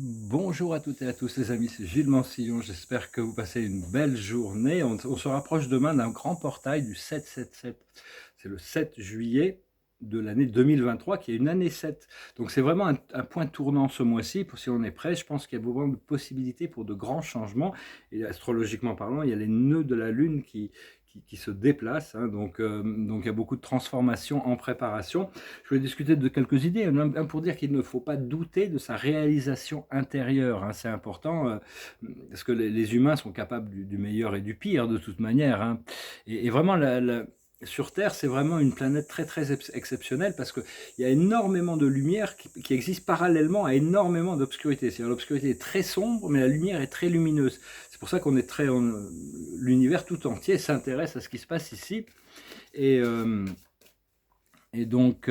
Bonjour à toutes et à tous les amis, c'est Gilles Mansillon, j'espère que vous passez une belle journée. On se rapproche demain d'un grand portail du 777. C'est le 7 juillet de l'année 2023 qui est une année 7. Donc c'est vraiment un point tournant ce mois-ci. Si on est prêt, je pense qu'il y a beaucoup de possibilités pour de grands changements. Et astrologiquement parlant, il y a les nœuds de la Lune qui se déplacent, hein. Donc il y a beaucoup de transformations en préparation. Je voulais discuter de quelques idées, un pour dire qu'il ne faut pas douter de sa réalisation intérieure, hein, c'est important, parce que les humains sont capables du meilleur et du pire de toute manière, hein. Et vraiment, sur Terre, c'est vraiment une planète très très exceptionnelle parce qu'il y a énormément de lumière qui existe parallèlement à énormément d'obscurité. C'est-à-dire l'obscurité est très sombre, mais la lumière est très lumineuse. C'est pour ça qu'on est l'univers tout entier s'intéresse à ce qui se passe ici. Et, euh, et donc,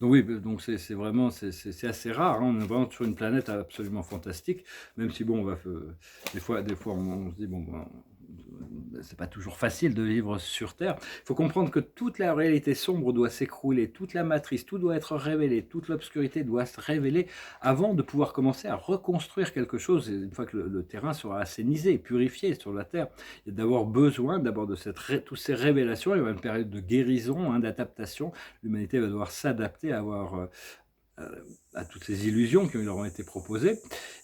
oui, donc c'est vraiment c'est assez rare, hein. On est vraiment sur une planète absolument fantastique, même si bon, des fois on se dit bon, c'est pas toujours facile de vivre sur Terre. Il faut comprendre que toute la réalité sombre doit s'écrouler, toute la matrice, tout doit être révélé, toute l'obscurité doit se révéler avant de pouvoir commencer à reconstruire quelque chose. Et une fois que le terrain sera assainissé, purifié sur la Terre, il y a d'abord besoin de toutes ces révélations. Il y aura une période de guérison, hein, d'adaptation. L'humanité va devoir s'adapter à toutes ces illusions qui leur ont été proposées.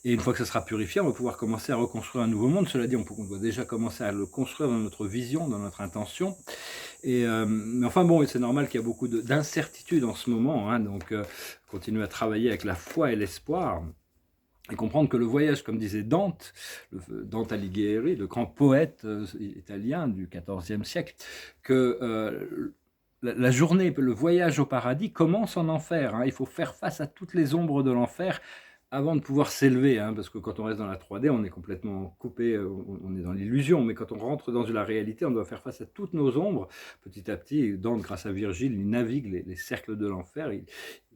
Et une fois que ça sera purifié, on va pouvoir commencer à reconstruire un nouveau monde. Cela dit, on doit déjà commencer à le construire dans notre vision, dans notre intention. Mais enfin bon, c'est normal qu'il y a beaucoup d'incertitudes en ce moment, hein. Donc continuer à travailler avec la foi et l'espoir. Et comprendre que le voyage, comme disait Dante, Dante Alighieri, le grand poète italien du XIVe siècle, que la journée, le voyage au paradis commence en enfer, hein. Il faut faire face à toutes les ombres de l'enfer avant de pouvoir s'élever, hein, parce que quand on reste dans la 3D, on est complètement coupé, on est dans l'illusion, mais quand on rentre dans la réalité, on doit faire face à toutes nos ombres. Petit à petit, Dante, grâce à Virgile, il navigue les cercles de l'enfer,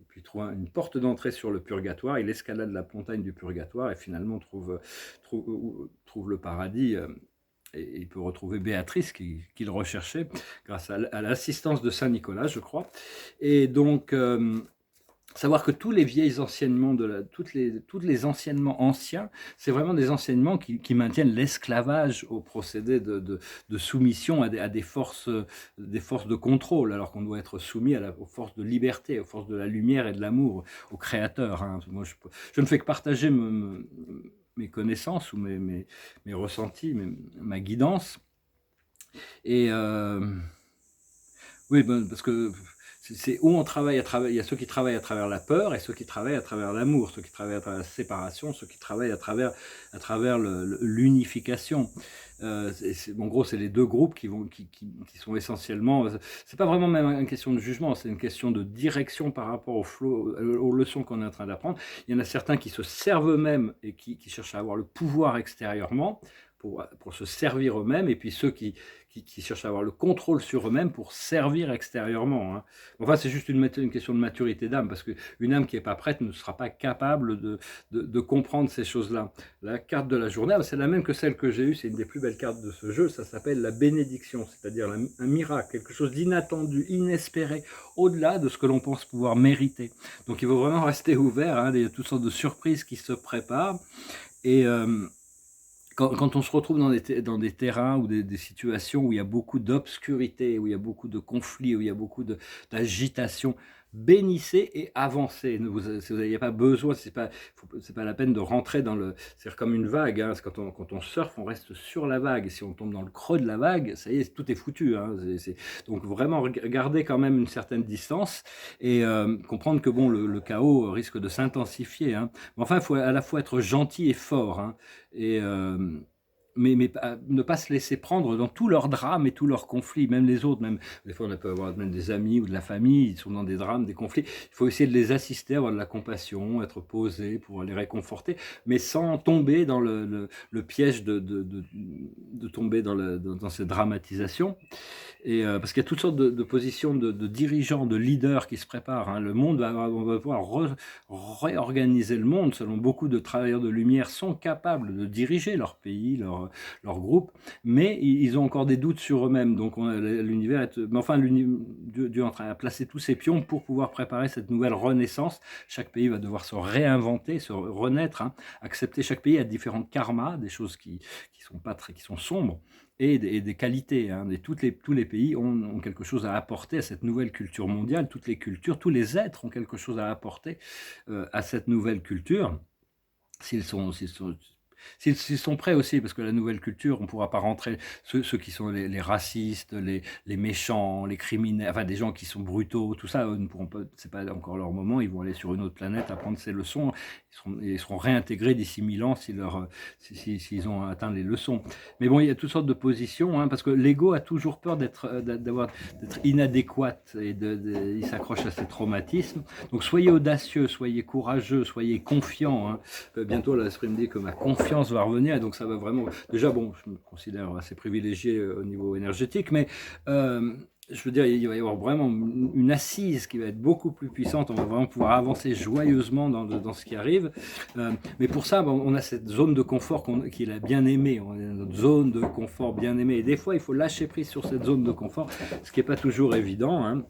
puis il trouve une porte d'entrée sur le purgatoire, il escalade la montagne du purgatoire et finalement trouve le paradis. Et il peut retrouver Béatrice qu'il recherchait grâce à l'assistance de Saint Nicolas, je crois. Et donc, savoir que tous les vieils enseignements, tous les enseignements anciens, c'est vraiment des enseignements qui maintiennent l'esclavage au procédé de soumission à des forces de contrôle, alors qu'on doit être soumis aux forces de liberté, aux forces de la lumière et de l'amour, au Créateur, hein. Moi, je ne fais que partager mes connaissances ou mes ressentis, ma guidance. Et oui, parce que c'est où on travaille il y a ceux qui travaillent à travers la peur et ceux qui travaillent à travers l'amour, ceux qui travaillent à travers la séparation, ceux qui travaillent à travers l'unification. En gros, c'est les deux groupes qui sont essentiellement. C'est pas vraiment même une question de jugement, c'est une question de direction par rapport au flow, aux leçons qu'on est en train d'apprendre. Il y en a certains qui se servent eux-mêmes et qui cherchent à avoir le pouvoir extérieurement pour se servir eux-mêmes, et puis ceux qui cherchent à avoir le contrôle sur eux-mêmes pour servir extérieurement, hein. Enfin, c'est juste une question de maturité d'âme, parce qu'une âme qui n'est pas prête ne sera pas capable de comprendre ces choses-là. La carte de la journée, c'est la même que celle que j'ai eue, c'est une des plus belles cartes de ce jeu, ça s'appelle la bénédiction, c'est-à-dire un miracle, quelque chose d'inattendu, inespéré, au-delà de ce que l'on pense pouvoir mériter. Donc il faut vraiment rester ouvert, hein. Il y a toutes sortes de surprises qui se préparent, et quand on se retrouve dans des terrains ou des situations où il y a beaucoup d'obscurité, où il y a beaucoup de conflits, où il y a beaucoup d'agitation, bénissez et avancez. Vous n'avez pas besoin, c'est pas la peine de rentrer c'est comme une vague, hein. Quand on surfe, on reste sur la vague. Et si on tombe dans le creux de la vague, ça y est, tout est foutu, hein. Donc vraiment garder quand même une certaine distance et comprendre que bon, le chaos risque de s'intensifier, hein. Mais enfin, il faut à la fois être gentil et fort, hein. Et mais ne pas se laisser prendre dans tous leurs drames et tous leurs conflits, même les autres, même des fois on peut avoir même des amis ou de la famille, ils sont dans des drames, des conflits. Il faut essayer de les assister, avoir de la compassion, être posé pour les réconforter, mais sans tomber dans le piège de tomber dans cette dramatisation. Et parce qu'il y a toutes sortes de positions de dirigeants, de leaders qui se préparent, hein. On va pouvoir réorganiser le monde selon beaucoup de travailleurs de lumière sont capables de diriger leur pays, leur groupe, mais ils ont encore des doutes sur eux-mêmes. Donc l'univers est... Mais enfin, Dieu est en train de placer tous ses pions pour pouvoir préparer cette nouvelle renaissance. Chaque pays va devoir se réinventer, se renaître, hein, accepter. Chaque pays a différents karmas, des choses qui sont pas très, qui sont sombres, et des qualités. Hein. Et tous les pays ont quelque chose à apporter à cette nouvelle culture mondiale. Toutes les cultures, tous les êtres ont quelque chose à apporter à cette nouvelle culture. S'ils sont prêts aussi, parce que la nouvelle culture, on ne pourra pas rentrer, ceux qui sont les racistes, les méchants, les criminels, enfin des gens qui sont brutaux, tout ça, eux ne pourront pas, c'est pas encore leur moment, ils vont aller sur une autre planète apprendre ces leçons, ils seront réintégrés d'ici 1000 ans s'ils ont atteint les leçons. Mais bon, il y a toutes sortes de positions, hein, parce que l'ego a toujours peur d'être inadéquat, et il s'accroche à ses traumatismes. Donc soyez audacieux, soyez courageux, soyez confiants. Hein. Bientôt, l'esprit me dit que ma confiance va revenir, et donc ça va vraiment... Déjà, bon, je me considère assez privilégié au niveau énergétique, mais je veux dire, il va y avoir vraiment une assise qui va être beaucoup plus puissante, on va vraiment pouvoir avancer joyeusement dans ce qui arrive, mais pour ça, bon, on a cette zone de confort qui est la bien-aimée, on est dans notre zone de confort bien-aimée, et des fois, il faut lâcher prise sur cette zone de confort, ce qui n'est pas toujours évident, hein.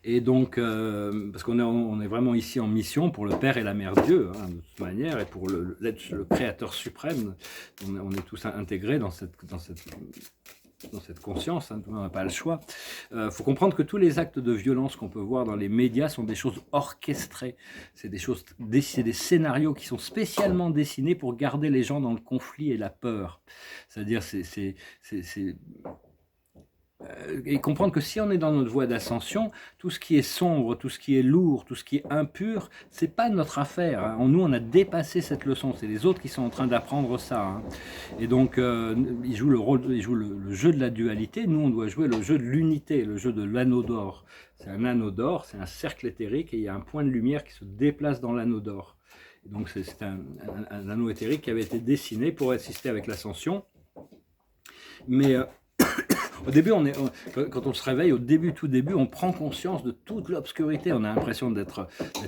Et donc, parce qu'on est vraiment ici en mission pour le Père et la Mère Dieu, hein, de toute manière, et pour le Créateur suprême, on est tous intégrés dans cette conscience, hein, on n'a pas le choix. Faut comprendre que tous les actes de violence qu'on peut voir dans les médias sont des choses orchestrées, c'est des scénarios qui sont spécialement dessinés pour garder les gens dans le conflit et la peur. C'est-à-dire, et comprendre que si on est dans notre voie d'ascension, tout ce qui est sombre, tout ce qui est lourd, tout ce qui est impur, c'est pas notre affaire. Hein. Nous, on a dépassé cette leçon. C'est les autres qui sont en train d'apprendre ça. Hein. Et donc, ils jouent le jeu de la dualité. Nous, on doit jouer le jeu de l'unité, le jeu de l'anneau d'or. C'est un anneau d'or, c'est un cercle éthérique, et il y a un point de lumière qui se déplace dans l'anneau d'or. Donc, c'est un anneau éthérique qui avait été dessiné pour assister avec l'ascension. Mais au début, quand on se réveille, tout début, on prend conscience de toute l'obscurité. On a l'impression d'être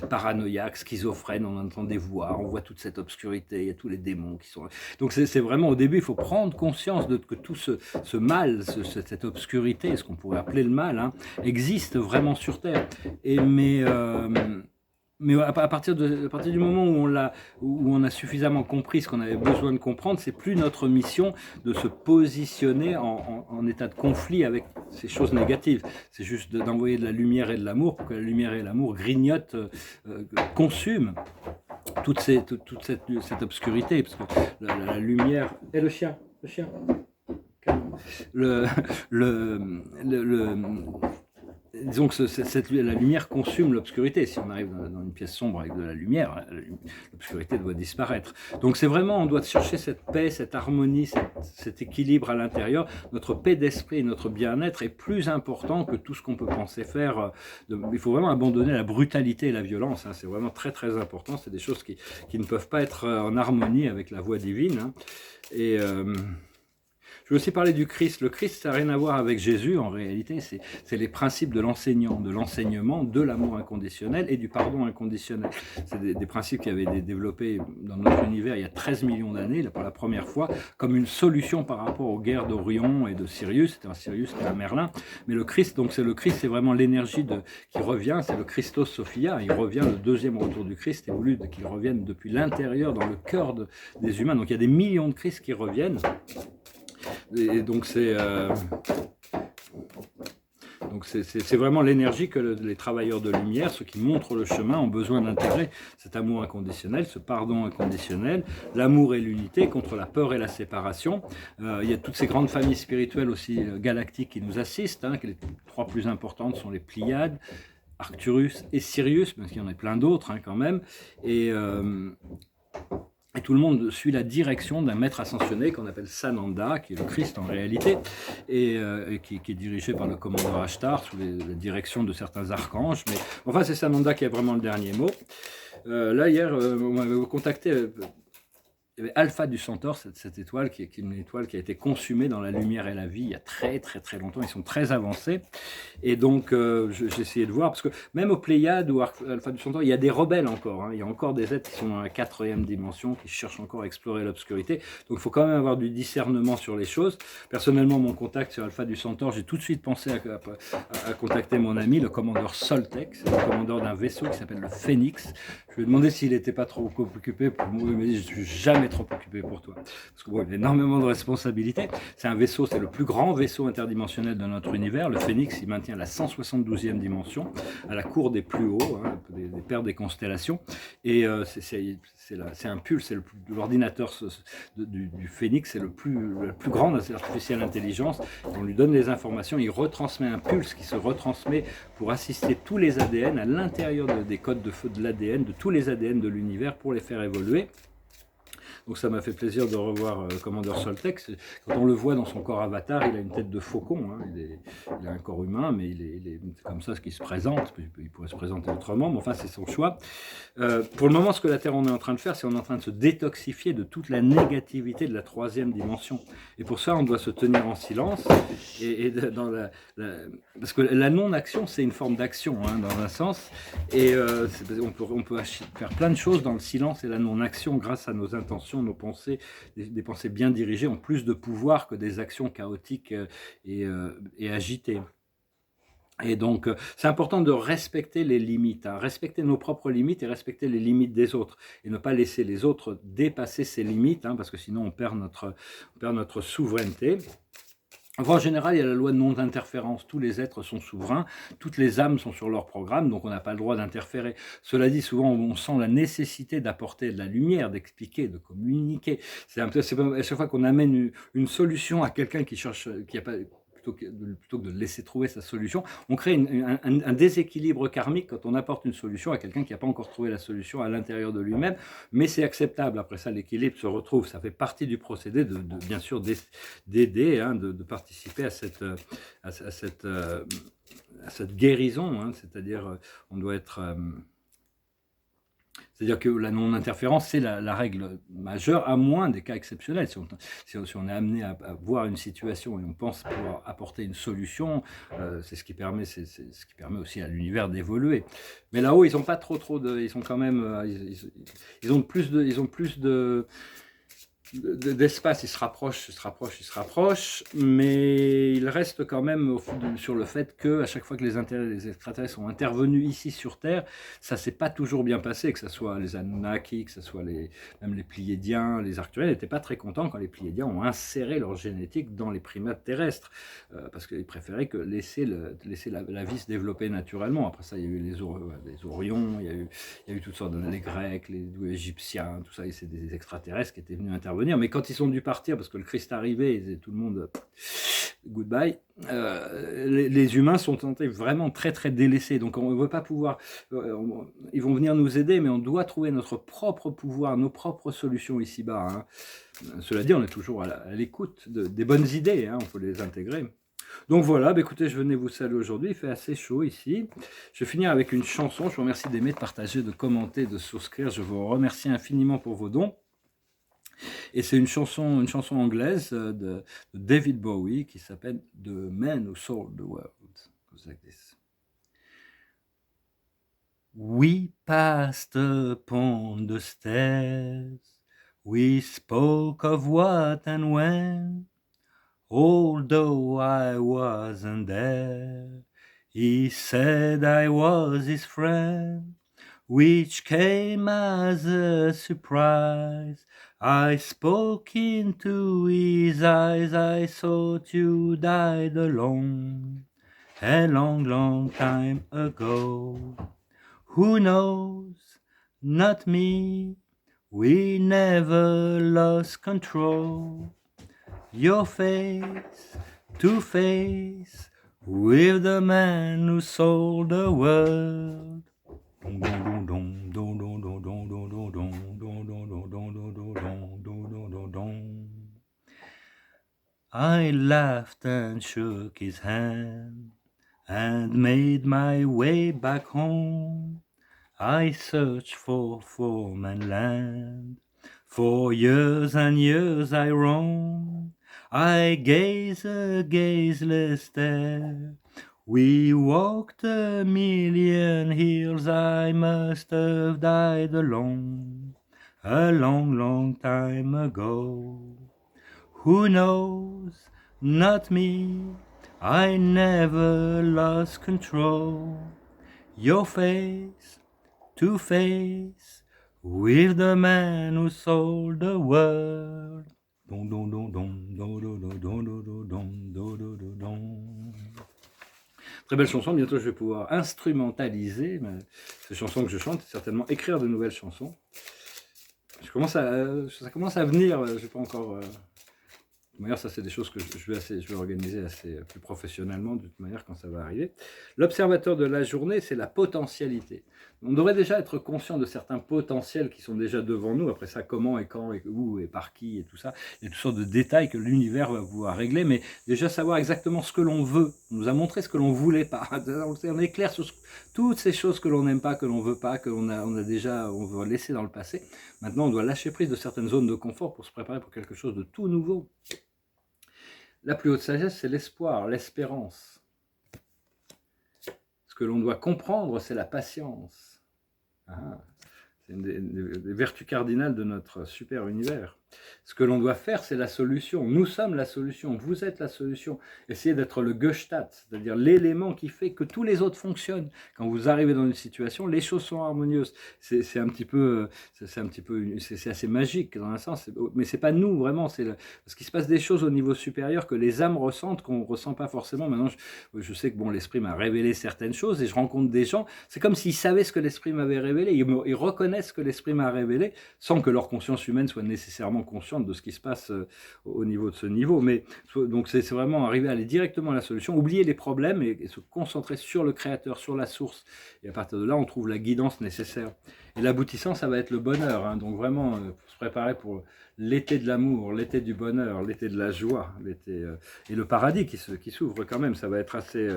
paranoïaque, schizophrène, on entend des voix, on voit toute cette obscurité, il y a tous les démons qui sont là. Donc c'est vraiment au début, il faut prendre conscience que tout ce mal, cette obscurité, ce qu'on pourrait appeler le mal, hein, existe vraiment sur Terre. Mais à partir du moment où on a suffisamment compris ce qu'on avait besoin de comprendre, c'est plus notre mission de se positionner en état de conflit avec ces choses négatives. C'est juste d'envoyer de la lumière et de l'amour pour que la lumière et l'amour grignotent, consument toute cette obscurité, parce que la lumière... Et le chien. Disons que la lumière consume l'obscurité. Si on arrive dans une pièce sombre avec de la lumière, l'obscurité doit disparaître. Donc c'est vraiment, on doit chercher cette paix, cette harmonie, cet équilibre à l'intérieur. Notre paix d'esprit et notre bien-être est plus important que tout ce qu'on peut penser faire. Il faut vraiment abandonner la brutalité et la violence. Hein. C'est vraiment très très important. C'est des choses qui ne peuvent pas être en harmonie avec la voix divine. Hein. Et... je veux aussi parler du Christ. Le Christ, ça n'a rien à voir avec Jésus, en réalité. C'est les principes de l'enseignant, de l'enseignement, de l'amour inconditionnel et du pardon inconditionnel. C'est des principes qui avaient été développés dans notre univers il y a 13 millions d'années, pour la première fois, comme une solution par rapport aux guerres d'Orion et de Sirius. C'était un Sirius, c'était un Merlin. Mais le Christ, donc c'est vraiment l'énergie qui revient, c'est le Christos Sophia. Il revient, le deuxième retour du Christ est voulu qu'il revienne depuis l'intérieur, dans le cœur des humains. Donc il y a des millions de Christ qui reviennent. Et donc c'est vraiment l'énergie que les travailleurs de lumière, ceux qui montrent le chemin, ont besoin d'intégrer, cet amour inconditionnel, ce pardon inconditionnel, l'amour et l'unité contre la peur et la séparation. Il y a toutes ces grandes familles spirituelles aussi galactiques qui nous assistent, hein, que les trois plus importantes sont les Pléiades, Arcturus et Sirius, même s'il y en a plein d'autres, hein, quand même, et tout le monde suit la direction d'un maître ascensionné qu'on appelle Sananda, qui est le Christ en réalité, et qui est dirigé par le commandeur Ashtar sous la direction de certains archanges. Mais enfin, c'est Sananda qui a vraiment le dernier mot. Là, hier, on m'avait contacté il y avait Alpha du Centaure, cette étoile qui est une étoile qui a été consumée dans la lumière et la vie il y a très très très longtemps. Ils sont très avancés. Et donc, j'ai essayé de voir, parce que même aux Pléiades ou Alpha du Centaure, il y a des rebelles encore. Hein. Il y a encore des êtres qui sont dans la 4e dimension, qui cherchent encore à explorer l'obscurité. Donc, il faut quand même avoir du discernement sur les choses. Personnellement, mon contact sur Alpha du Centaure, j'ai tout de suite pensé à contacter mon ami, le commandeur Soltec. C'est le commandeur d'un vaisseau qui s'appelle le Phénix. Je lui ai demandé s'il n'était pas trop occupé pour moi. Il m'a dit, je suis jamais trop occupé pour toi. Parce que bon, il a énormément de responsabilités. C'est un vaisseau, c'est le plus grand vaisseau interdimensionnel de notre univers. Le Phénix, il maintient la 172e dimension, à la cour des plus hauts, hein, des pères des constellations. Et c'est un pulse, c'est l'ordinateur du Phénix, c'est la plus grande artificielle intelligence. On lui donne les informations, il retransmet un pulse qui se retransmet pour assister tous les ADN à l'intérieur des codes de feu de l'ADN, de tous les ADN de l'univers pour les faire évoluer. Donc ça m'a fait plaisir de revoir Commandeur Soltec. Quand on le voit dans son corps avatar, il a une tête de faucon. Hein. Il a un corps humain, mais il est comme ça ce qui se présente. Il pourrait se présenter autrement, mais enfin c'est son choix. Pour le moment, ce que la Terre on est en train de faire, c'est on est en train de se détoxifier de toute la négativité de la 3e dimension. Et pour ça, on doit se tenir en silence. Parce que la non-action, c'est une forme d'action, hein, dans un sens. Et on peut faire plein de choses dans le silence et la non-action grâce à nos intentions, nos pensées. Des pensées bien dirigées ont plus de pouvoir que des actions chaotiques et agitées. Et donc, c'est important de respecter les limites, hein, respecter nos propres limites et respecter les limites des autres, et ne pas laisser les autres dépasser ces limites, hein, parce que sinon on perd notre souveraineté. Enfin, en général, il y a la loi de non-interférence. Tous les êtres sont souverains, toutes les âmes sont sur leur programme, donc on n'a pas le droit d'interférer. Cela dit, souvent on sent la nécessité d'apporter de la lumière, d'expliquer, de communiquer. C'est à chaque fois qu'on amène une solution à quelqu'un qui cherche, qui a pas... Plutôt que de laisser trouver sa solution, on crée un déséquilibre karmique quand on apporte une solution à quelqu'un qui n'a pas encore trouvé la solution à l'intérieur de lui-même, mais c'est acceptable. Après ça, l'équilibre se retrouve. Ça fait partie du procédé bien sûr d'aider, hein, de participer à cette guérison, hein, c'est-à-dire on doit être... C'est-à-dire que la non-interférence, c'est la règle majeure, à moins des cas exceptionnels. Si on est amené à voir une situation et on pense pouvoir apporter une solution, c'est ce qui permet aussi à l'univers d'évoluer. Mais là-haut, ils n'ont pas trop ils sont quand même, ils ont plus d'espace, ils se rapprochent, mais il reste quand même sur le fait qu'à chaque fois que les extraterrestres sont intervenus ici sur Terre, ça s'est pas toujours bien passé, que ce soit les Anunnaki, que ce soit même les Pléiadiens, les Arcturiens n'étaient pas très contents quand les Pléiadiens ont inséré leur génétique dans les primates terrestres, parce qu'ils préféraient que laisser la vie se développer naturellement. Après ça, il y a eu les Orions, il y a eu toutes sortes les Grecs, les Égyptiens, tout ça, et c'est des extraterrestres qui étaient venus intervenir. Mais quand ils ont dû partir, parce que le Christ arrivait, et tout le monde, goodbye, les humains sont vraiment très très délaissés. Donc on ne veut pas pouvoir, ils vont venir nous aider, mais on doit trouver notre propre pouvoir, nos propres solutions ici-bas. Hein. Cela dit, on est toujours à l'écoute des bonnes idées, hein, on peut les intégrer. Donc voilà, écoutez, je venais vous saluer aujourd'hui, il fait assez chaud ici. Je vais finir avec une chanson, je vous remercie d'aimer, de partager, de commenter, de souscrire, je vous remercie infiniment pour vos dons. Et c'est une chanson anglaise de David Bowie qui s'appelle The Man Who Sold the World. Goes like this. We passed upon the stairs, we spoke of what and when, although I wasn't there, he said I was his friend, which came as a surprise. I spoke into his eyes, I thought you died alone, a long, long time ago. Who knows? Not me, we never lost control. Your face to face with the man who sold the world. I laughed and shook his hand and made my way back home. I searched for form and land, For years and years I roam, I gaze a gazeless stare. We walked a million hills, I must have died alone, a long, long time ago. Who knows? Not me, I never lost control. Your face to face with the man who sold the world. Don, don, don, don, don, don, don, don, don, don, don, don, don, don. Très belle chanson, bientôt je vais pouvoir instrumentaliser ces chansons que je chante, certainement écrire de nouvelles chansons. Ça commence à venir, je n'ai pas encore... D'ailleurs, ça, c'est des choses que je vais organiser assez plus professionnellement, de toute manière, quand ça va arriver. L'observateur de la journée, c'est la potentialité. On devrait déjà être conscient de certains potentiels qui sont déjà devant nous. Après ça, comment et quand et où et par qui et tout ça. Il y a toutes sortes de détails que l'univers va pouvoir régler, mais déjà savoir exactement ce que l'on veut. On nous a montré ce que l'on voulait pas. On est clair sur toutes ces choses que l'on n'aime pas, que l'on veut pas, on veut laisser dans le passé. Maintenant, on doit lâcher prise de certaines zones de confort pour se préparer pour quelque chose de tout nouveau. La plus haute sagesse, c'est l'espoir, l'espérance. Ce que l'on doit comprendre, c'est la patience. C'est une des vertus cardinales de notre super univers. Ce que l'on doit faire, c'est la solution. Nous sommes la solution, vous êtes la solution. Essayez d'être le Gestalt, c'est-à-dire l'élément qui fait que tous les autres fonctionnent. Quand vous arrivez dans une situation, les choses sont harmonieuses. C'est assez magique dans un sens, mais c'est pas nous vraiment. Parce qu'il se passe des choses au niveau supérieur que les âmes ressentent, qu'on ne ressent pas forcément. Maintenant, je sais que l'esprit m'a révélé certaines choses et je rencontre des gens. C'est comme s'ils savaient ce que l'esprit m'avait révélé. Ils reconnaissent ce que l'esprit m'a révélé sans que leur conscience humaine soit nécessairement consciente de ce qui se passe au niveau de ce niveau. Mais donc c'est vraiment arriver à aller directement à la solution, oublier les problèmes et se concentrer sur le créateur, sur la source. Et à partir de là, on trouve la guidance nécessaire. Et l'aboutissant, ça va être le bonheur. Donc vraiment, pour se préparer pour l'été de l'amour, l'été du bonheur, l'été de la joie, et le paradis qui s'ouvre quand même. Ça va être assez...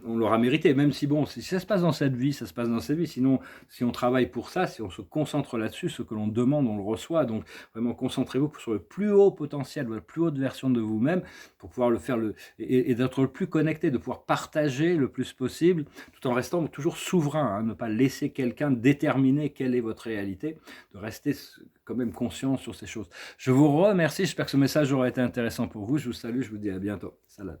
on l'aura mérité, même si si ça se passe dans cette vie, ça se passe dans cette vie. Sinon, si on travaille pour ça, si on se concentre là-dessus, ce que l'on demande, on le reçoit. Donc vraiment, concentrez-vous sur le plus haut potentiel, la plus haute version de vous-même, pour pouvoir le faire et d'être le plus connecté, de pouvoir partager le plus possible, tout en restant toujours souverain, ne pas laisser quelqu'un déterminer quelle est votre réalité, de rester quand même conscient sur ces choses. Je vous remercie, j'espère que ce message aura été intéressant pour vous. Je vous salue, je vous dis à bientôt. Salat.